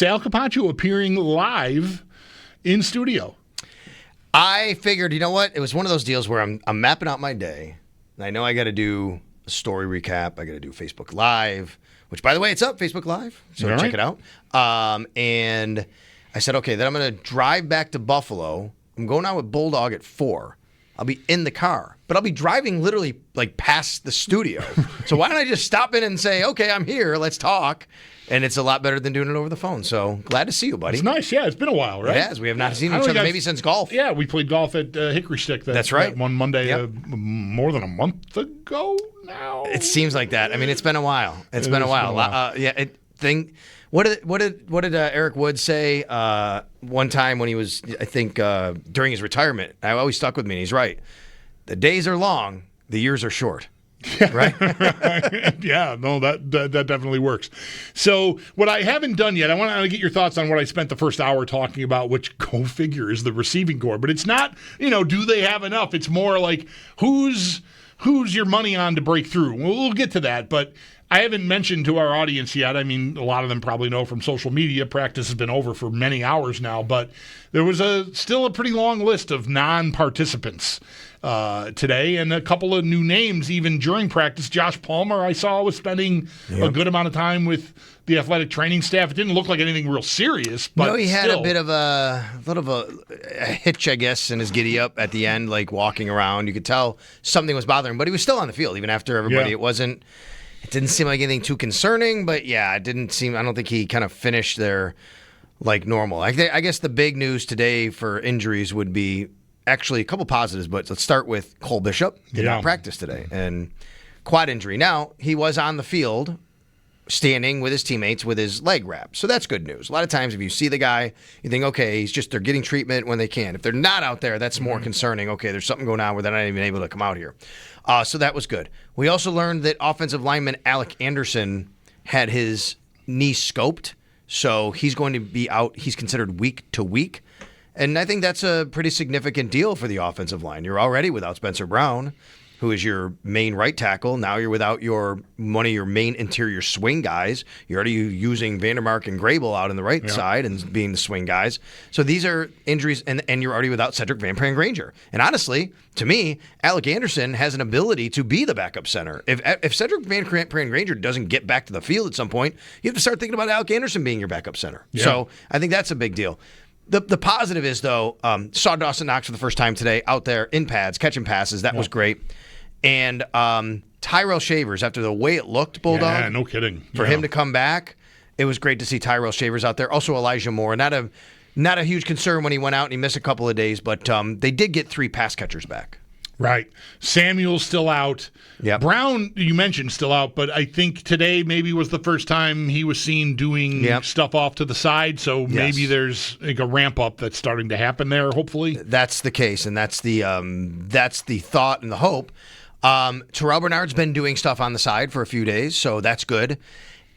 Sal Capaccio appearing live in studio. I figured, you know what? It was one of those deals where I'm mapping out my day, and I know I got to do a story recap. I got to do Facebook Live, which, by the way, it's up, Facebook Live, so check it out. And I said, okay, then I'm going to drive back to Buffalo. I'm going out with Bulldog at 4. I'll be in the car, but I'll be driving literally like past the studio. So why don't I just stop in and say, okay, I'm here, let's talk. And it's a lot better than doing it over the phone. So glad to see you, buddy. It's nice. Yeah, it's been a while, right? It has. We have not seen each other maybe since golf. Yeah, we played golf at Hickory Stick. That's right. That one Monday more than a month ago now. It seems like that. I mean, it's been a while. It's been a while. What did Eric Wood say one time when he was, I think, during his retirement? I always stuck with me, and he's right. The days are long, the years are short. Right? Yeah, no, that definitely works. So what I haven't done yet, I want to get your thoughts on what I spent the first hour talking about, which, go figure, is the receiving corps. But it's not, do they have enough? It's more like who's your money on to break through? We'll get to that, but I haven't mentioned to our audience yet. I mean, a lot of them probably know from social media. Practice has been over for many hours now, but there was still a pretty long list of non-participants today, and a couple of new names even during practice. Josh Palmer, I saw, was spending a good amount of time with the athletic training staff. It didn't look like anything real serious, but he had a bit of a hitch, I guess, in his giddy up at the end, like walking around. You could tell something was bothering him, but he was still on the field even after everybody. Yeah. It didn't seem like anything too concerning, but yeah, it didn't seem. I don't think he kind of finished there like normal. I guess the big news today for injuries would be actually a couple positives, but let's start with Cole Bishop. Did not practice today, and quad injury. Now, he was on the field standing with his teammates with his leg wrapped, so that's good news. A lot of times if you see the guy, you think, okay, they're getting treatment when they can. If they're not out there, that's more concerning. Okay, there's something going on where they're not even able to come out here. So that was good. We also learned that offensive lineman Alec Anderson had his knee scoped, so he's going to be out. He's considered week to week. And I think that's a pretty significant deal for the offensive line. You're already without Spencer Brown, who is your main right tackle. Now you're without one of your main interior swing guys. You're already using Vandermark and Grable out on the right side and being the swing guys. So these are injuries, and you're already without Cedric Van Pran-Granger. And honestly, to me, Alec Anderson has an ability to be the backup center. If Cedric Van Pran-Granger doesn't get back to the field at some point, you have to start thinking about Alec Anderson being your backup center. Yeah. So I think that's a big deal. The positive is, though, saw Dawson Knox for the first time today out there in pads, catching passes. That was great. And Tyrell Shavers, after the way it looked, Bulldog. Yeah, no kidding. For him to come back, it was great to see Tyrell Shavers out there. Also Elijah Moore. Not a huge concern when he went out and he missed a couple of days, but they did get 3 pass catchers back. Right. Samuel's still out. Yep. Brown, you mentioned, still out, but I think today maybe was the first time he was seen doing stuff off to the side, so maybe there's like a ramp-up that's starting to happen there, hopefully. That's the case, and that's the thought and the hope. Terrell Bernard's been doing stuff on the side for a few days, so that's good.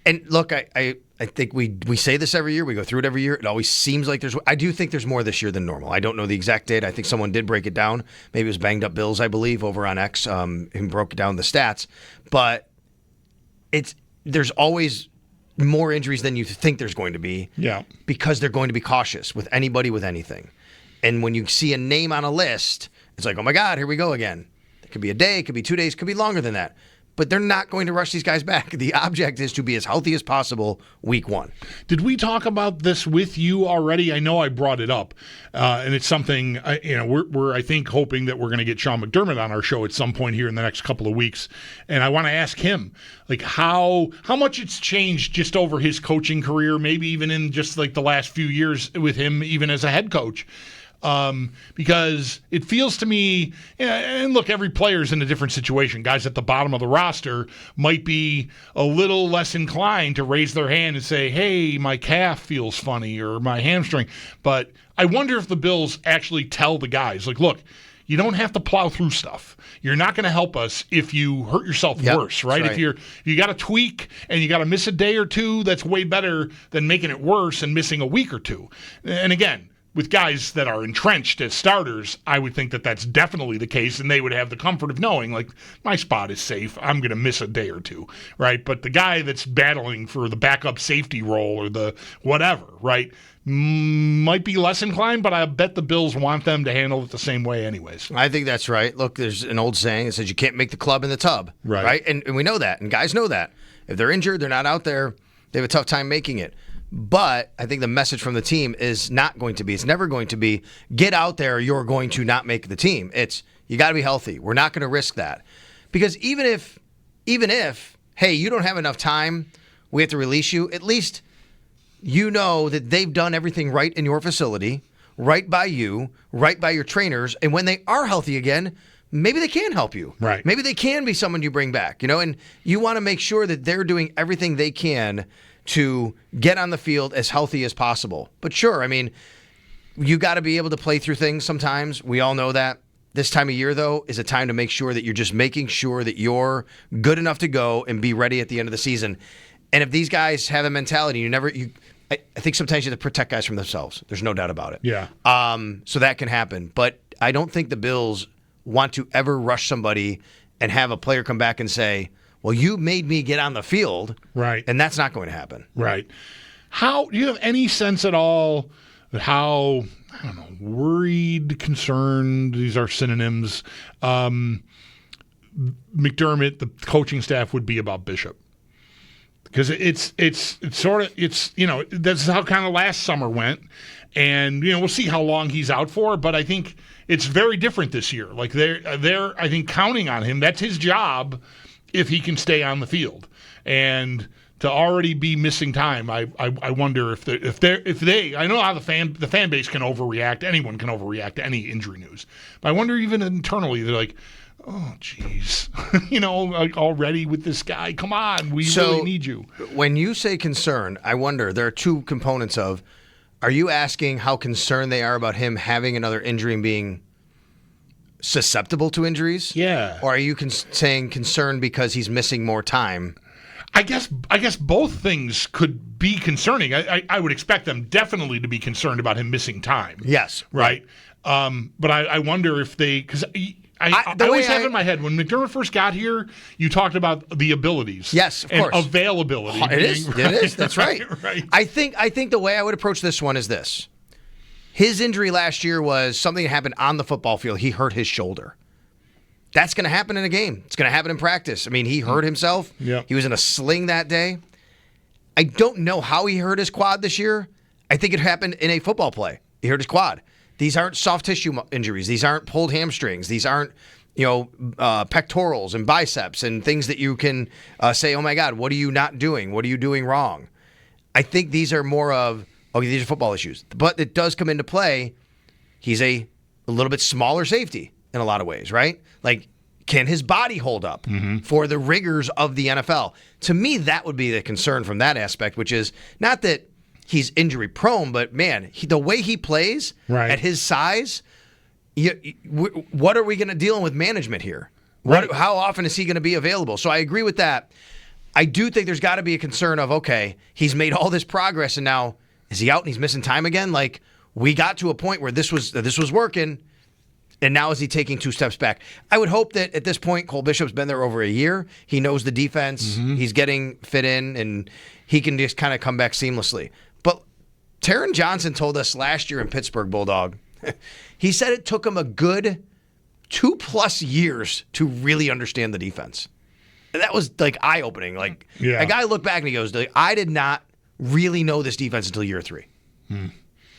And look, I think we say this every year. We go through it every year. It always seems like I do think there's more this year than normal. I don't know the exact date. I think someone did break it down. Maybe it was Banged Up Bills, I believe, over on X, who broke down the stats. But there's always more injuries than you think there's going to be. Yeah. Because they're going to be cautious with anybody with anything. And when you see a name on a list, it's like, oh my God, here we go again. It could be a day, it could be 2 days, it could be longer than that. But they're not going to rush these guys back. The object is to be as healthy as possible week 1. Did we talk about this with you already? I know I brought it up, and it's something we're I think hoping that we're going to get Sean McDermott on our show at some point here in the next couple of weeks, and I want to ask him like how much it's changed just over his coaching career, maybe even in just like the last few years with him, even as a head coach. Because it feels to me, and look, every player's in a different situation. Guys at the bottom of the roster might be a little less inclined to raise their hand and say, hey, my calf feels funny or my hamstring. But I wonder if the Bills actually tell the guys, like, look, you don't have to plow through stuff. You're not going to help us if you hurt yourself worse, right? If you got to tweak and you got to miss a day or two, that's way better than making it worse and missing a week or two. And again, with guys that are entrenched as starters, I would think that that's definitely the case, and they would have the comfort of knowing, like, my spot is safe. I'm going to miss a day or two, right? But the guy that's battling for the backup safety role or the whatever, right, might be less inclined, but I bet the Bills want them to handle it the same way anyways. I think that's right. Look, there's an old saying that says you can't make the club in the tub, right? And we know that, and guys know that. If they're injured, they're not out there, they have a tough time making it. But I think the message from the team is not going to be, it's never going to be, get out there, you're going to not make the team. It's, you got to be healthy. We're not going to risk that. Because even if, hey, you don't have enough time, we have to release you, at least you know that they've done everything right in your facility, right by you, right by your trainers, and when they are healthy again, maybe they can help you. Right. Maybe they can be someone you bring back, and you want to make sure that they're doing everything they can to get on the field as healthy as possible. But sure, I mean, you got to be able to play through things sometimes. We all know that. This time of year, though, is a time to make sure that you're just making sure that you're good enough to go and be ready at the end of the season. And if these guys have a mentality, I think sometimes you have to protect guys from themselves. There's no doubt about it. Yeah. So that can happen. But I don't think the Bills want to ever rush somebody and have a player come back and say, well, you made me get on the field. Right. And that's not going to happen. Right. Do you have any sense at all how, I don't know, worried, concerned, these are synonyms, McDermott, the coaching staff would be about Bishop? Because it's that's how kind of last summer went. And, we'll see how long he's out for, but I think it's very different this year. Like they're I think counting on him. That's his job if he can stay on the field. And to already be missing time, I wonder if they I know how the fan base can overreact. Anyone can overreact to any injury news. But I wonder even internally, they're like, oh, geez, like already with this guy. Come on, we really need you. When you say concern, I wonder, there are two components of, are you asking how concerned they are about him having another injury and being susceptible to injuries? Yeah. Or are you saying concerned because he's missing more time? I guess both things could be concerning. I would expect them definitely to be concerned about him missing time. Yes. Right. But I wonder if because I always have in my head, when McDermott first got here, you talked about the abilities. Yes, of course. Availability. It is. That's right. Right. I think the way I would approach this one is this. His injury last year was something that happened on the football field. He hurt his shoulder. That's going to happen in a game. It's going to happen in practice. I mean, he hurt himself. Yeah. He was in a sling that day. I don't know how he hurt his quad this year. I think it happened in a football play. He hurt his quad. These aren't soft tissue injuries. These aren't pulled hamstrings. These aren't, pectorals and biceps and things that you can say, oh my God, what are you not doing? What are you doing wrong? I think these are more of, these are football issues. But it does come into play. He's a little bit smaller safety in a lot of ways, right? Like, can his body hold up for the rigors of the NFL? To me, that would be the concern from that aspect, which is not that he's injury prone, but man, the way he plays at his size, what are we going to deal with management here? Right. How often is he going to be available? So I agree with that. I do think there's got to be a concern of, okay, he's made all this progress and now is he out and he's missing time again? Like, we got to a point where this was working, and now is he taking two steps back? I would hope that at this point, Cole Bishop's been there over a year. He knows the defense. He's getting fit in, and he can just kind of come back seamlessly. But Taron Johnson told us last year in Pittsburgh, Bulldog, he said it took him a good 2+ years to really understand the defense. And that was like eye-opening. Like, a guy looked back and he goes, I did not really know this defense until year 3.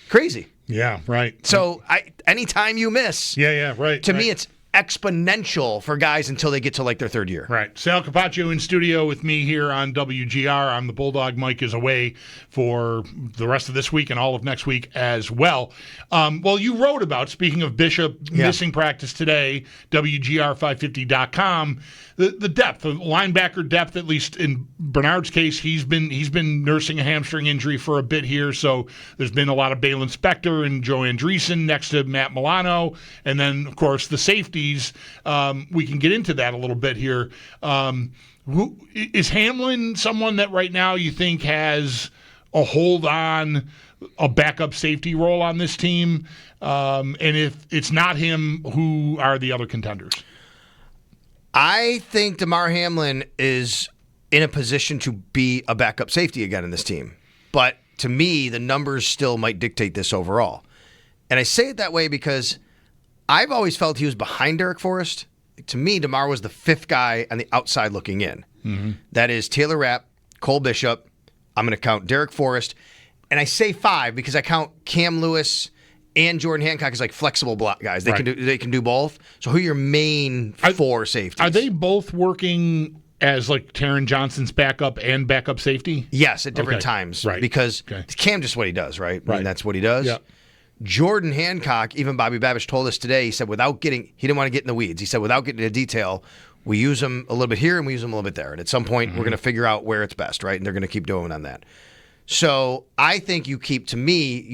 Crazy. Yeah, right. So anytime you miss, right. To me, it's exponential for guys until they get to like their third year. Right. Sal Capaccio in studio with me here on WGR. I'm the Bulldog. Mike is away for the rest of this week and all of next week as well. Well, you wrote about, speaking of Bishop missing practice today, WGR550.com, the depth, the linebacker depth, at least in Bernard's case, he's been nursing a hamstring injury for a bit here, so there's been a lot of Balin Spector and Joe Andreessen next to Matt Milano, and then, of course, the safeties. We can get into that a little bit here. Is Hamlin someone that right now you think has a hold on, a backup safety role on this team? And if it's not him, who are the other contenders? I think Damar Hamlin is in a position to be a backup safety again in this team. But to me, the numbers still might dictate this overall. And I say it that way because I've always felt he was behind Derek Forrest. To me, Damar was the fifth guy on the outside looking in. Mm-hmm. That is Taylor Rapp, Cole Bishop. I'm going to count Derek Forrest. And I say five because I count Cam Lewis and Jordan Hancock as like flexible block guys. They can do both. So who are your main four safeties? Are they both working as like Taron Johnson's backup and backup safety? Yes, at different times. Right. Because Cam just what he does, right? I mean, that's what he does. Yeah. Jordan Hancock, even Bobby Babish told us today, he said he didn't want to get in the weeds. He said without getting into detail, we use him a little bit here and we use him a little bit there. And at some point, we're going to figure out where it's best, right? And they're going to keep doing on that. So I think you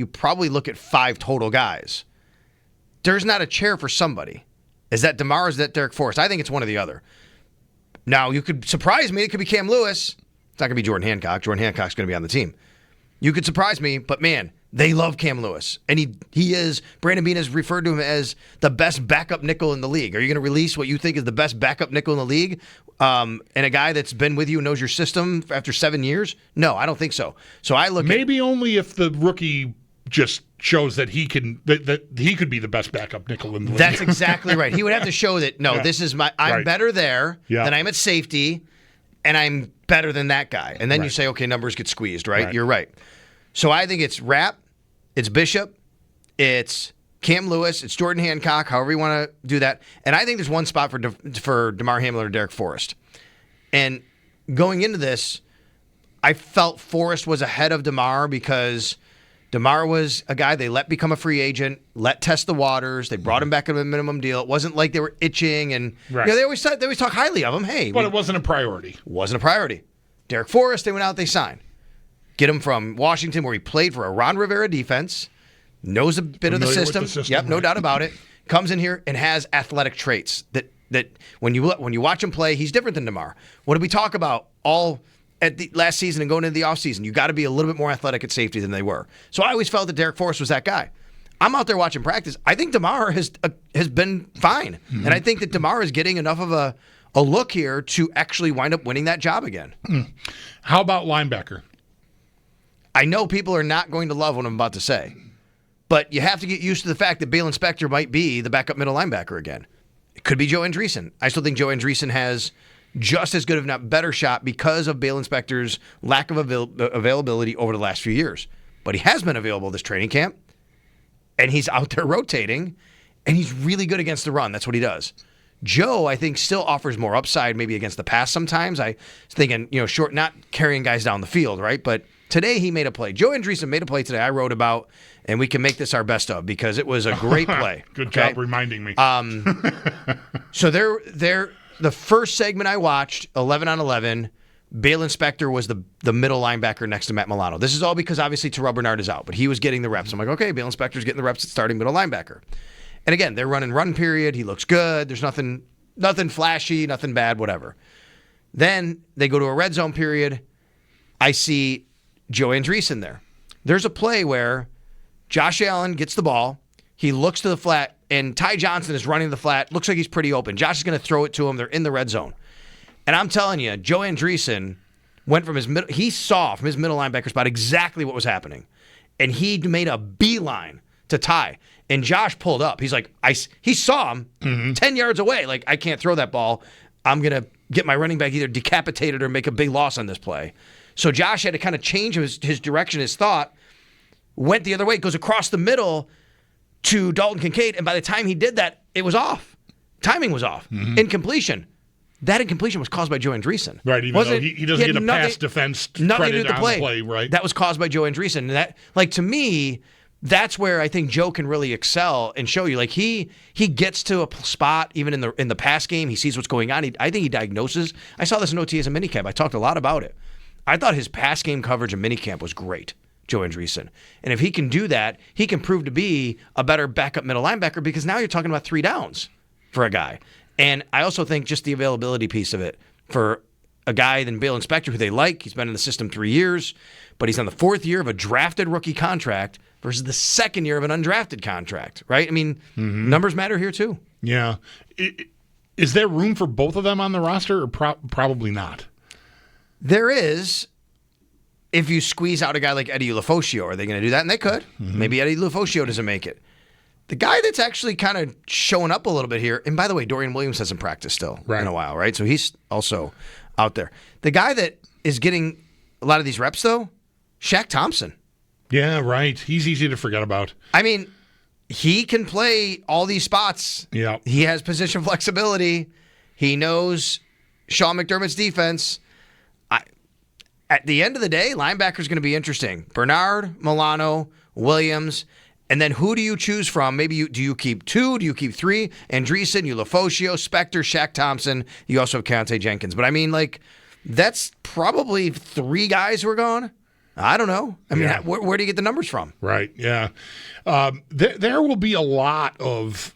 probably look at five total guys. There's not a chair for somebody. Is that Damar or is that Derek Forrest? I think it's one or the other. Now, you could surprise me. It could be Cam Lewis. It's not going to be Jordan Hancock. Jordan Hancock's going to be on the team. You could surprise me, but man, they love Cam Lewis. And he is, Brandon Beane has referred to him as the best backup nickel in the league. Are you going to release what you think is the best backup nickel in the league? And a guy that's been with you and knows your system after 7 years? No, I don't think so. So I look maybe only if the rookie just shows that he can that he could be the best backup nickel in the league. That's exactly right. He would have to show that, this is I'm better there than I'm at safety, and I'm better than that guy. And then you say, okay, numbers get squeezed, right? You're right. So I think it's Rapp, it's Bishop, it's Cam Lewis, it's Jordan Hancock, however you want to do that. And I think there's one spot for Damar Hamlin or Derek Forrest. And going into this, I felt Forrest was ahead of Damar because Damar was a guy they let become a free agent, let test the waters. They brought him back at a minimum deal. It wasn't like they were itching, and they always talk highly of him. Hey, but it wasn't a priority. Wasn't a priority. Derek Forrest, they went out, they signed. Get him from Washington, where he played for a Ron Rivera defense, knows a bit of the system. Yep, no doubt about it. Comes in here and has athletic traits that when you watch him play, he's different than Damar. What did we talk about all at the last season and going into the offseason? You got to be a little bit more athletic at safety than they were. So I always felt that Derek Forrest was that guy. I'm out there watching practice. I think Damar has been fine, and I think that Damar is getting enough of a look here to actually wind up winning that job again. How about linebacker? I know people are not going to love what I'm about to say, but you have to get used to the fact that Balen Spector might be the backup middle linebacker again. It could be Joe Andreessen. I still think Joe Andreessen has just as good, if not better, shot because of Balen Spector's lack of availability over the last few years. But he has been available this training camp, and he's out there rotating, and he's really good against the run. That's what he does. Joe, I think, still offers more upside maybe against the pass sometimes. I was thinking, short, not carrying guys down the field, right? But today he made a play. Joe Andreessen made a play today I wrote about, and we can make this our best of because it was a great play. Good job reminding me. So the first segment I watched, 11 on 11, Balen Spector was the middle linebacker next to Matt Milano. This is all because obviously Terrell Bernard is out, but he was getting the reps. I'm like, okay, Balen Spector's getting the reps at starting middle linebacker. And again, they're running run period. He looks good. There's nothing flashy, nothing bad, whatever. Then they go to a red zone period. I see Joe Andreessen there. There's a play where Josh Allen gets the ball. He looks to the flat, and Ty Johnson is running the flat. Looks like he's pretty open. Josh is going to throw it to him. They're in the red zone. And I'm telling you, Joe Andreessen went from he saw from his middle linebacker spot exactly what was happening. And he made a beeline to Ty. And Josh pulled up. He's like, he saw him 10 yards away. Like, I can't throw that ball. I'm going to get my running back either decapitated or make a big loss on this play. So Josh had to kind of change his direction, his thought, went the other way, goes across the middle to Dalton Kincaid, and by the time he did that, it was off. Timing was off. Incompletion. That incompletion was caused by Joe Andreessen. Right, even though he doesn't get a pass defense credit on the play, right? That was caused by Joe Andreessen. And that, to me, that's where I think Joe can really excel and show you. Like he gets to a spot even in the pass game. He sees what's going on. I think he diagnoses. I saw this in OTAs and minicamp. I talked a lot about it. I thought his pass game coverage in minicamp was great, Joe Andreessen. And if he can do that, he can prove to be a better backup middle linebacker because now you're talking about 3 downs for a guy. And I also think just the availability piece of it for a guy than Bale Inspector, who they like. He's been in the system 3 years, but he's on the 4th year of a drafted rookie contract versus the 2nd year of an undrafted contract, right? I mean, numbers matter here too. Yeah. Is there room for both of them on the roster, or probably not? There is. If you squeeze out a guy like Eddie Ulofoshio, are they going to do that? And they could. Maybe Eddie Ulofoshio doesn't make it. The guy that's actually kind of showing up a little bit here, and by the way, Dorian Williams hasn't practiced still in a while, right? So he's also out there. The guy that is getting a lot of these reps, though, Shaq Thompson. Yeah, right. He's easy to forget about. I mean, he can play all these spots. Yeah. He has position flexibility. He knows Sean McDermott's defense. At the end of the day, linebacker's going to be interesting. Bernard, Milano, Williams, and then who do you choose from? Maybe do you keep 2? Do you keep 3? Andreessen, Ulofoshio, Spector, Shaq Thompson. You also have Keontae Jenkins. But I mean, that's probably 3 guys who are gone. I don't know. I mean, where do you get the numbers from? Right, yeah. There will be a lot of...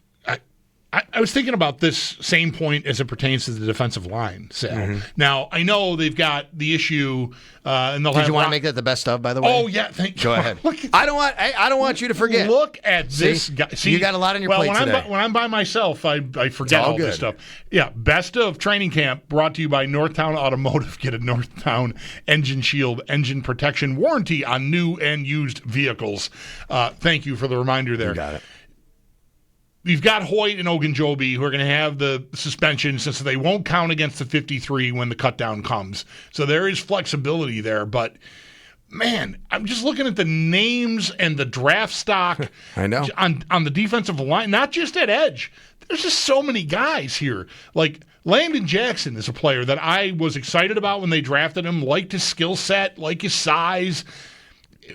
I was thinking about this same point as it pertains to the defensive line, Sal. Now, I know they've got the issue, and they'll have... Did you want to make that the best of, by the way? Oh, yeah, thank you. Go ahead. I don't want you to forget. Look at this guy. See, you got a lot on your plate today. When I'm by myself, I forget all this stuff. Yeah, best of training camp brought to you by Northtown Automotive. Get a Northtown Engine Shield engine protection warranty on new and used vehicles. Thank you for the reminder there. You got it. You've got Hoyt and Ogunjobi who are going to have the suspension since they won't count against the 53 when the cutdown comes. So there is flexibility there. But, man, I'm just looking at the names and the draft stock I know. on the defensive line, not just at edge. There's just so many guys here. Like, Landon Jackson is a player that I was excited about when they drafted him, liked his skill set, liked his size.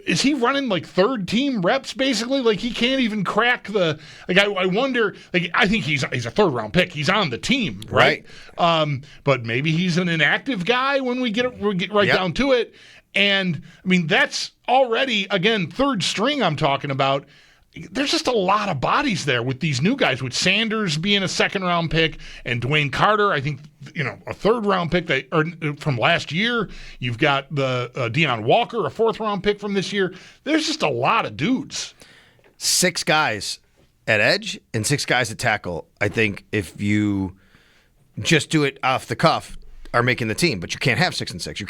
Is he running like third team reps basically? Like he can't even crack the. Like I wonder. Like I think he's a third round pick. He's on the team, right? But maybe he's an inactive guy when we get right down to it. And I mean that's already again third string I'm talking about. There's just a lot of bodies there with these new guys, with Sanders being a second round pick and Dwayne Carter, I think, a third round pick from last year. You've got the Deion Walker, a fourth round pick from this year. There's just a lot of dudes. 6 guys at edge and 6 guys at tackle. I think if you just do it off the cuff, are making the team, but you can't have 6 and 6.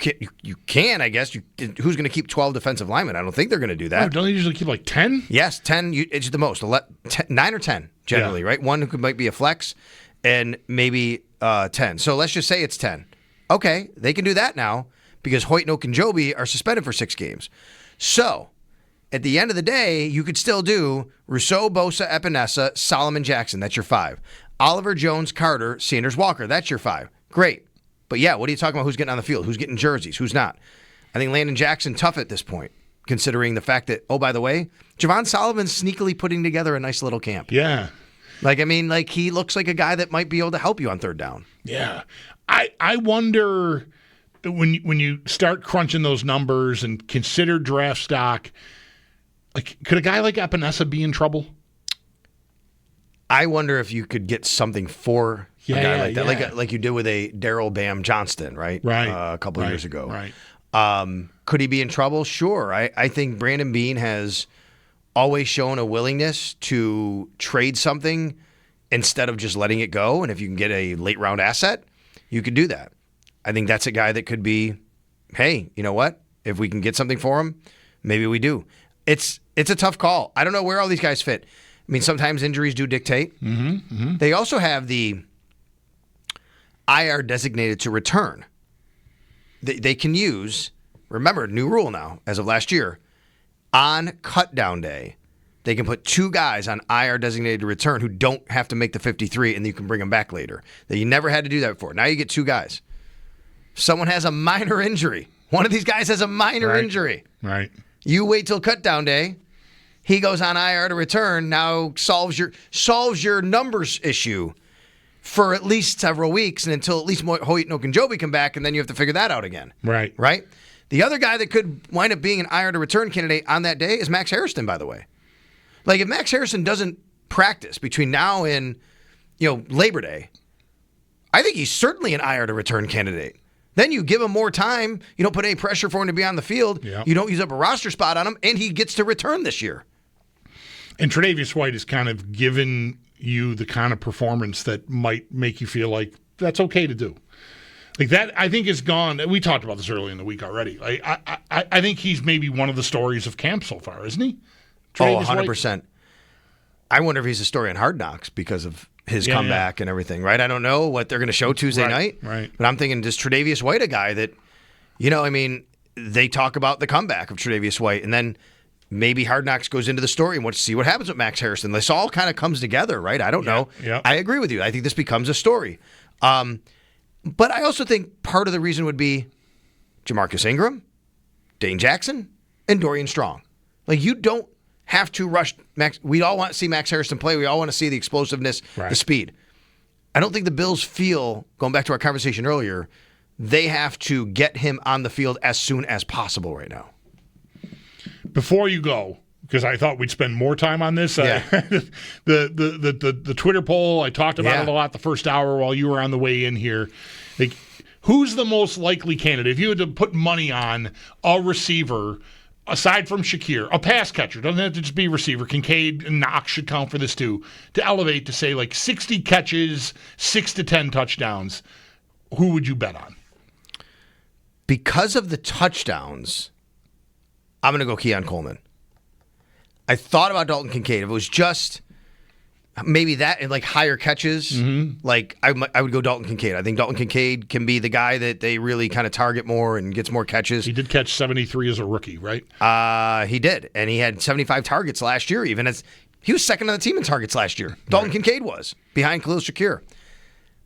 You can, I guess. Who's going to keep 12 defensive linemen? I don't think they're going to do that. Don't they usually keep like 10? Yes, 10. It's the most. 9 or 10 generally, right? One who might be a flex, and maybe 10. So let's just say it's 10. Okay, they can do that now because Hoyt and Ogunjobi are suspended for 6 games. So at the end of the day, you could still do Rousseau, Bosa, Epinesa, Solomon, Jackson. That's your 5. Oliver, Jones, Carter, Sanders, Walker. That's your 5. Great. But yeah, what are you talking about? Who's getting on the field? Who's getting jerseys? Who's not? I think Landon Jackson tough at this point, considering the fact that, oh, by the way, Javon Sullivan's sneakily putting together a nice little camp. Yeah. He looks like a guy that might be able to help you on third down. Yeah. I wonder when you start crunching those numbers and consider draft stock, like could a guy like Epinesa be in trouble? I wonder if you could get something for a guy like that, like you did with a Daryl Bam Johnston, right? Right. A couple of years ago. Right. Could he be in trouble? Sure. I think Brandon Beane has always shown a willingness to trade something instead of just letting it go. And if you can get a late round asset, you could do that. I think that's a guy that could be, hey, you know what? If we can get something for him, maybe we do. It's a tough call. I don't know where all these guys fit. I mean, sometimes injuries do dictate. They also have the IR designated to return. They can use, remember, new rule now, as of last year, on cut down day, they can put 2 guys on IR designated to return who don't have to make the 53, and you can bring them back later. That you never had to do that before. Now you get 2 guys. Someone has a minor injury. One of these guys has a minor injury. Right. You wait till cut down day. He goes on IR to return, now solves your numbers issue for at least several weeks and until at least Hoyt and Ogunjobi come back, and then you have to figure that out again. Right. Right? The other guy that could wind up being an IR to return candidate on that day is Max Harrison, by the way. Like if Max Harrison doesn't practice between now and Labor Day, I think he's certainly an IR to return candidate. Then you give him more time. You don't put any pressure for him to be on the field. Yeah. You don't use up a roster spot on him, and he gets to return this year. And Tre'Davious White has kind of given you the kind of performance that might make you feel like that's okay to do. Like that, I think is gone. We talked about this early in the week already. I think he's maybe one of the stories of camp so far, isn't he? Tre'Davious 100%. I wonder if he's a story on Hard Knocks because of his comeback and everything, right? I don't know what they're going to show Tuesday night. Right. But I'm thinking, does Tre'Davious White a guy that, they talk about the comeback of Tre'Davious White, and then maybe Hard Knocks goes into the story and see what happens with Max Harrison. This all kind of comes together, right? I don't know. Yeah. I agree with you. I think this becomes a story. But I also think part of the reason would be Jamarcus Ingram, Dane Jackson, and Dorian Strong. Like, you don't have to rush Max. We all want to see Max Harrison play. We all want to see the explosiveness, the speed. I don't think the Bills feel, going back to our conversation earlier, they have to get him on the field as soon as possible right now. Before you go, because I thought we'd spend more time on this, the Twitter poll, I talked about it a lot the first hour while you were on the way in here. Like, who's the most likely candidate? If you had to put money on a receiver, aside from Shakir, a pass catcher, doesn't have to just be a receiver, Kincaid and Knox should count for this too, to elevate to say like 60 catches, 6 to 10 touchdowns, who would you bet on? Because of the touchdowns, I'm going to go Keon Coleman. I thought about Dalton Kincaid. If it was just maybe that and like higher catches, like I would go Dalton Kincaid. I think Dalton Kincaid can be the guy that they really kind of target more and gets more catches. He did catch 73 as a rookie, right? He did, and he had 75 targets last year. Even as he was second on the team in targets last year, Dalton Kincaid was behind Khalil Shakir.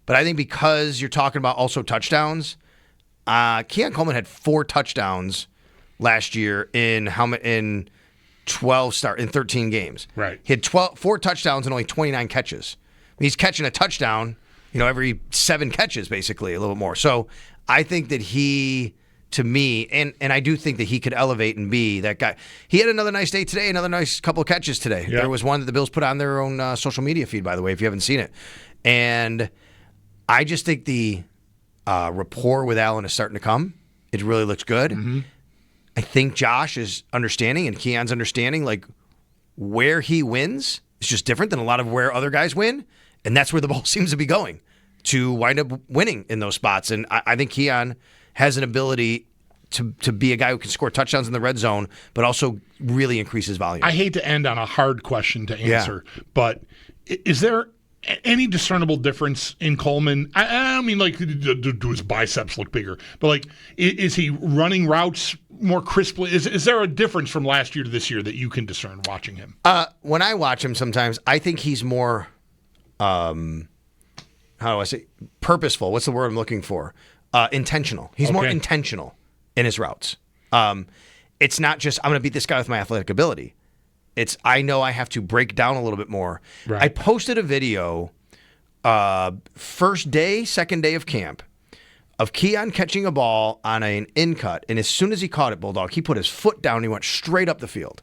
But I think because you're talking about also touchdowns, Keon Coleman had 4 touchdowns last year in 13 games. Right. He had 4 touchdowns and only 29 catches. He's catching a touchdown, every 7 catches, basically, a little more. So I think that he, to me, and I do think that he could elevate and be that guy. He had another nice day today, another nice couple of catches today. Yeah. There was one that the Bills put on their own social media feed, by the way, if you haven't seen it. And I just think the rapport with Allen is starting to come. It really looks good. Mm-hmm. I think Josh is understanding and Keon's understanding, like, where he wins is just different than a lot of where other guys win. And that's where the ball seems to be going, to wind up winning in those spots. And I think Keon has an ability to be a guy who can score touchdowns in the red zone, but also really increase his volume. I hate to end on a hard question to answer, but is there any discernible difference in Coleman? I don't mean like do his biceps look bigger, but like is he running routes more crisply? Is there a difference from last year to this year that you can discern watching him? When I watch him sometimes, I think he's more, how do I say, purposeful. What's the word I'm looking for? Intentional. He's more intentional in his routes. It's not just, I'm going to beat this guy with my athletic ability. It's, I know I have to break down a little bit more. Right. I posted a video first day, second day of camp of Keon catching a ball on an in cut. And as soon as he caught it, Bulldog, he put his foot down and he went straight up the field.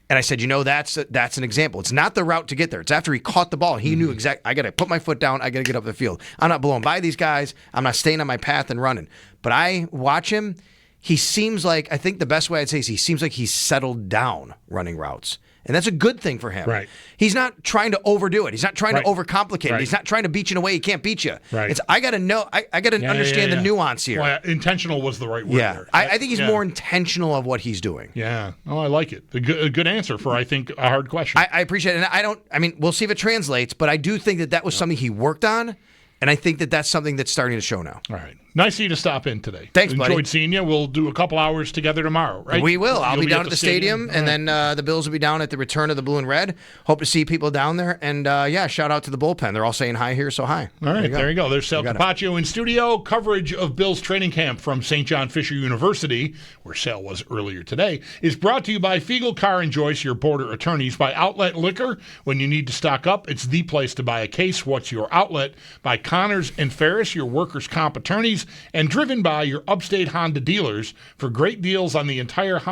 And I said, that's an example. It's not the route to get there. It's after he caught the ball. He knew exactly, I got to put my foot down. I got to get up the field. I'm not blowing by these guys. I'm not staying on my path and running. But I watch him. He seems like, I think the best way I'd say is he seems like he's settled down running routes. And that's a good thing for him. Right. He's not trying to overdo it. He's not trying to overcomplicate it. Right. He's not trying to beat you in a way he can't beat you. Right. It's, I got to know, I got to understand the nuance here. Well, intentional was the right word there. I think he's more intentional of what he's doing. Yeah. Oh, I like it. A good answer for, I think, a hard question. I appreciate it. And we'll see if it translates, but I do think that was something he worked on. And I think that that's something that's starting to show now. All right. Nice of you to stop in today. Thanks, buddy. Enjoyed seeing you. We'll do a couple hours together tomorrow, right? We will. I'll be down at the stadium, and then the Bills will be down at the return of the blue and red. Hope to see people down there. And, shout out to the bullpen. They're all saying hi here, so hi. All right, there you go. There's Sal Capaccio in studio. Coverage of Bills training camp from St. John Fisher University, where Sal was earlier today, is brought to you by Fiegel Car and Joyce, your border attorneys, by Outlet Liquor. When you need to stock up, it's the place to buy a case. What's your outlet? By Connors and Ferris, your workers' comp attorneys, and driven by your Upstate Honda dealers for great deals on the entire